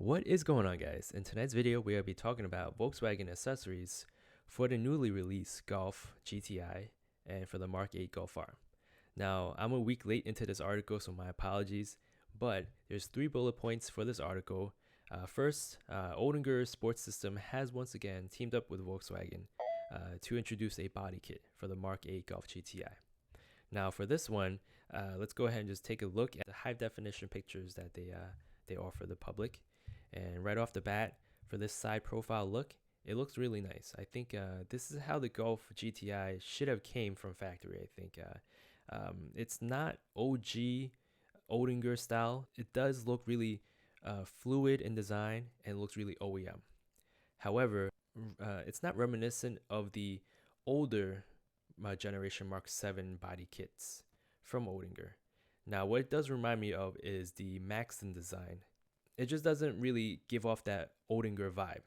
What is going on, guys? In tonight's video we will be talking about Volkswagen accessories for the newly released Golf GTI and for the Mark 8 Golf R. Now, I'm a week late into this article, so my apologies, but there's 3 bullet points for this article. First, Oettinger Sports System has once again teamed up with Volkswagen to introduce a body kit for the Mark 8 Golf GTI. Now, for this one, let's go ahead and just take a look at the high definition pictures that they offer the public. And right off the bat, for this side profile look, it looks really nice. I think this is how the Golf GTI should have came from factory. I think it's not OG Oettinger style. It does look really fluid in design and looks really OEM. However, it's not reminiscent of the older generation Mark 7 body kits from Oettinger. Now, what it does remind me of is the Maxton design. It just doesn't really give off that Oettinger vibe.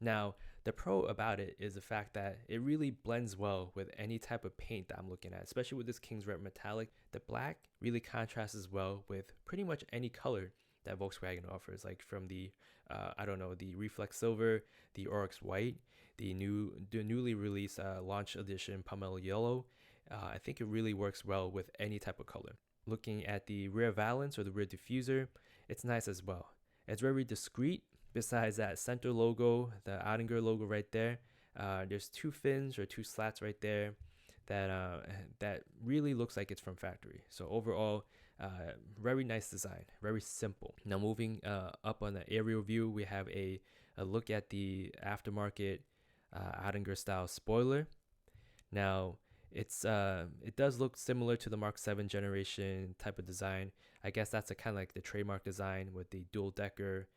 Now, the pro about it is the fact that it really blends well with any type of paint that I'm looking at, especially with this King's Red metallic. The black really contrasts well with pretty much any color that Volkswagen offers, like from the the Reflex Silver, the Oryx White, the newly released launch edition Pomelo Yellow. I think it really works well with any type of color. Looking at the rear valance or the rear diffuser, it's nice as well. It's very discreet. Besides that center logo, the Oettinger logo right there, there's 2 fins or 2 slats right there that really looks like it's from factory. So overall, very nice design, very simple. Now moving up on the aerial view, we have a look at the aftermarket Oettinger style spoiler. Now it does look similar to the Mark 7 generation type of design. I guess that's a kind of like the trademark design with the dual decker,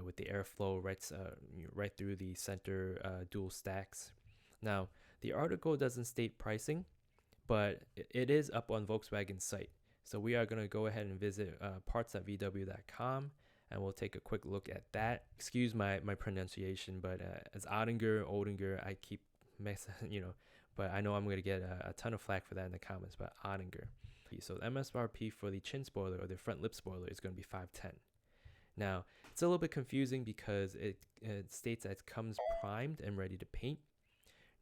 with the airflow right through the center dual stacks. Now, the article doesn't state pricing, but it is up on Volkswagen's site. So we are going to go ahead and visit parts.vw.com, and we'll take a quick look at that. Excuse my pronunciation, but as Oettinger, I keep messing, but I know I'm going to get a ton of flack for that in the comments, but Oettinger. So the MSRP for the chin spoiler or the front lip spoiler is going to be $510. Now, it's a little bit confusing because it states that it comes primed and ready to paint.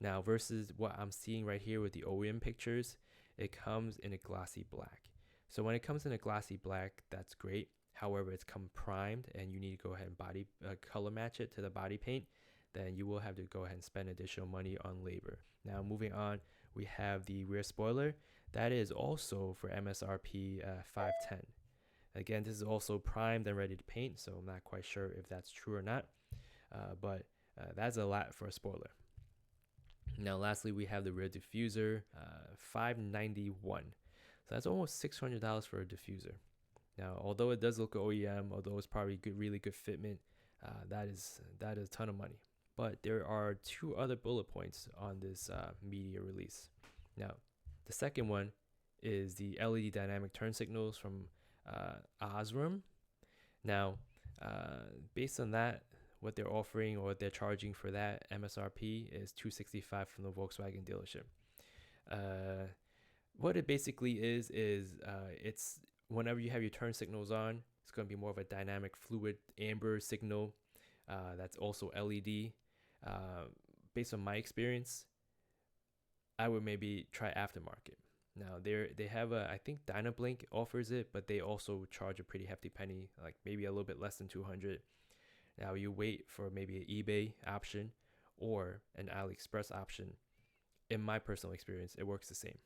Now, versus what I'm seeing right here with the OEM pictures, it comes in a glossy black. So when it comes in a glossy black, that's great. However, it's come primed and you need to go ahead and body color match it to the body paint. Then you will have to go ahead and spend additional money on labor. Now, moving on, we have the rear spoiler. That is also for MSRP $510. Again, this is also primed and ready to paint, so I'm not quite sure if that's true or not, but that's a lot for a spoiler. Now, lastly, we have the rear diffuser, $591. So that's almost $600 for a diffuser. Now, although it does look OEM, although it's probably really good fitment, that is a ton of money. But there are 2 other bullet points on this media release. Now, the second one is the LED dynamic turn signals from Osram. Now, based on that, what they're offering or what they're charging for that MSRP is $265 from the Volkswagen dealership. What it basically is it's whenever you have your turn signals on, it's going to be more of a dynamic fluid amber signal that's also LED. Based on my experience, I would maybe try aftermarket. Now they have I think Dynablink offers it, but they also charge a pretty hefty penny, like maybe a little bit less than $200. Now you wait for maybe an eBay option or an AliExpress option. In my personal experience, it works the same.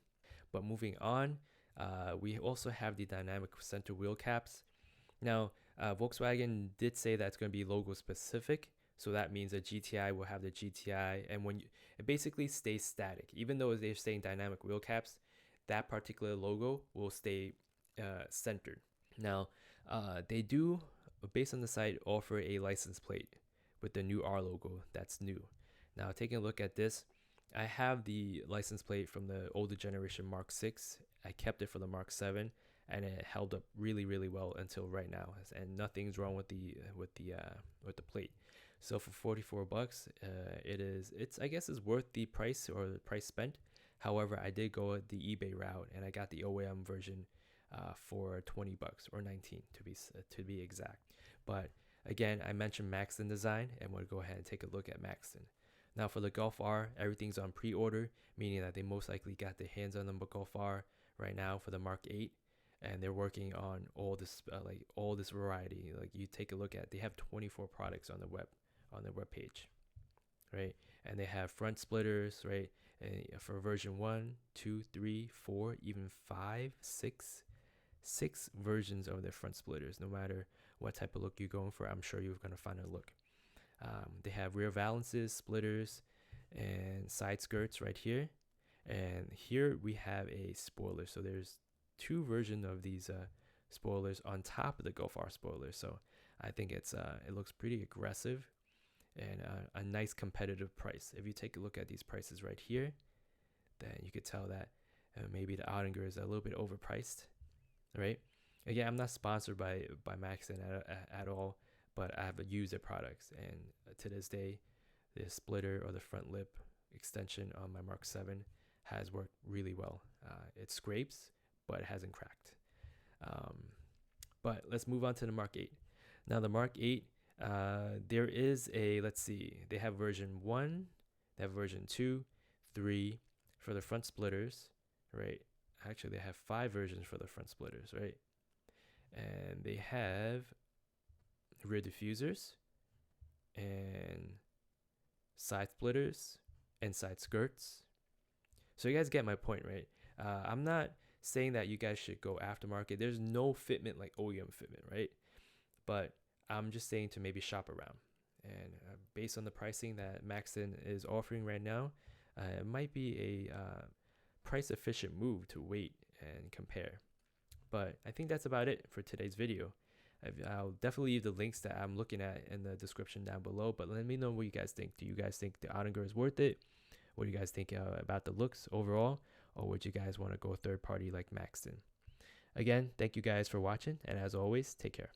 But moving on, we also have the dynamic center wheel caps. Now Volkswagen did say that's going to be logo specific. So that means a GTI will have the GTI, and it basically stays static. Even though they're saying dynamic wheel caps, that particular logo will stay centered. Now, they do, based on the site, offer a license plate with the new R logo. That's new. Now, taking a look at this, I have the license plate from the older generation Mark 6. I kept it for the Mark 7, and it held up really, really well until right now. And nothing's wrong with the plate. So for $44, it's I guess it's worth the price or the price spent. However, I did go the eBay route and I got the OEM version for $20 or $19 to be exact. But Again, I mentioned Maxton design, and we'll go ahead and take a look at Maxton. Now for the Golf R, everything's on pre-order, meaning that they most likely got their hands on the Golf R right now for the Mark 8, and they're working on all this all this variety. Like, you take a look at, they have 24 products on their web page, right? And they have front splitters, right? And for version 1, 2, 3, 4, even 5, 6 versions of their front splitters. No matter what type of look you're going for, I'm sure you're going to find a look. They have rear valances, splitters, and side skirts right here. And here we have a spoiler. So there's 2 versions of these spoilers on top of the Golf R spoiler. So I think it looks pretty aggressive and a nice competitive price. If you take a look at these prices right here, then you could tell that maybe the Oettinger is a little bit overpriced, right? Again, I'm not sponsored by Maxton at all, but I have used their products, and to this day, the splitter or the front lip extension on my Mark 7 has worked really well. It scrapes, but it hasn't cracked. But let's move on to the Mark 8. Now the Mark 8, there is a, let's see, they have version 1, they have version 2, 3 for the front splitters, right? Actually, they have 5 versions for the front splitters, right? And they have rear diffusers and side splitters and side skirts. So you guys get my point, right? I'm not saying that you guys should go aftermarket. There's no fitment like OEM fitment, right? But I'm just saying to maybe shop around. And based on the pricing that Maxton is offering right now, it might be a price efficient move to wait and compare. But I think that's about it for today's video. I'll definitely leave the links that I'm looking at in the description down below, but let me know what you guys think. Do you guys think the Oettinger is worth it? What do you guys think about the looks overall? Or would you guys want to go third party like Maxton? Again, thank you guys for watching, and as always, take care.